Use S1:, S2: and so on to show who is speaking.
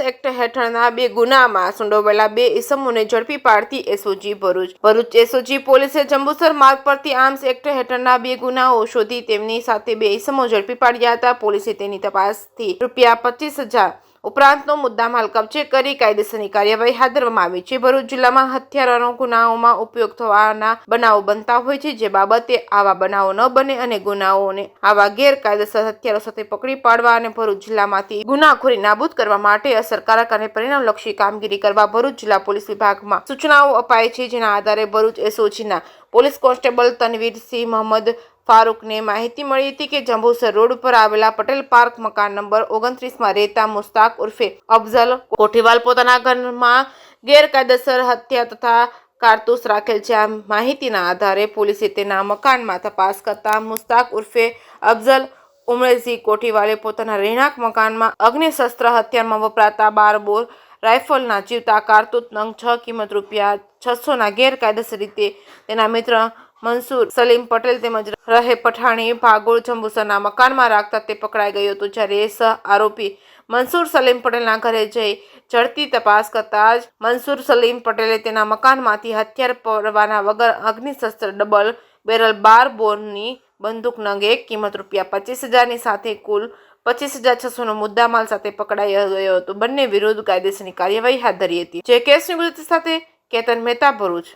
S1: Act હેઠળના 2 ગુનામાં સંડોવાયેલા 2 ઇસમોને ઝડપી પાડતી એસઓજી ભરૂચ એસઓજી પોલીસે જંબુસર માર્ગ પરથી આર્મ્સ એક્ટ હેઠળના 2 ગુનાઓ શોધી તેમની સાથે 2 ઇસમો ઝડપી પાડ્યા હતા. પોલીસે તેની તપાસથી ₹25,000 ઉપરાંતનો મુદ્દામાલ કબજે કરી કાયદેસરની કાર્યવાહી હાથ ધરવામાં આવી છે. ભરૂચ જિલ્લામાં હથિયારોનો ગુનાઓમાં ઉપયોગ થવાના બનાવો બનતા હોય છે, જે બાબતે આવા બનાવો ન બને અને ગુનાઓને આવા ગેરકાયદેસર હથિયારો સાથે પકડી પાડવા અને ભરૂચ જિલ્લામાંથી ગુનાખોરી નાબૂદ કરવા માટે અસરકારક અને પરિણામલક્ષી કામગીરી કરવા ભરૂચ જિલ્લા પોલીસ વિભાગમાં સૂચનાઓ અપાઈ છે. જેના આધારે ભરૂચ એસઓજીના પોલીસ કોન્સ્ટેબલ તનવીરસિંહ મોહમ્મદ ફારૂકને માહિતી મળી હતી કે જંબુસર રોડ ઉપર આવેલા પટેલ પાર્ક મકાન નંબર 29માં રહેતા મુસ્તાક ઉર્ફે અફઝલ કોઠીવાલ પોતાના ઘરમાં ગેરકાયદેસર હથિયાર તથા કારતૂસ રાખેલ છે. આ માહિતીના આધારે પોલીસે તેના મકાનમાં તપાસ કરતા મુસ્તાક ઉર્ફે અફઝલ ઉમરેજી કોઠીવાલે પોતાના રહેણાંક મકાનમાં અગ્નિશસ્ત્ર હથિયારમાં વપરાતા 12 બોર રાઇફલના જીવતા કારતૂસ નંગ 6 કિંમત ₹600ના ગેરકાયદેસર રીતે તેના મિત્ર મંસૂર સલીમ પટેલ તેમજ રહે પઠાણી ભાગોળ જંબુસરના મકાનમાં રાખતા તે પકડાઈ ગયો હતો. જ્યારે સહ આરોપી મંસૂર સલીમ પટેલના ઘરે જઈ ઝડપી તપાસ કરતા જ મંસૂર સલીમ પટેલે તેના મકાનમાંથી હથિયાર પરવાના વગર અગ્નિશસ્ત્ર ડબલ બેરલ 12 બોરની બંદૂક નંગ 1 કિંમત ₹25,000ની સાથે કુલ ₹25,600નો મુદ્દામાલ સાથે પકડાઈ ગયો હતો. બંને વિરુદ્ધ કાયદેસરની કાર્યવાહી હાથ ધરી હતી. જે કેસની વિગત સાથે કેતન મહેતા, ભરૂચ.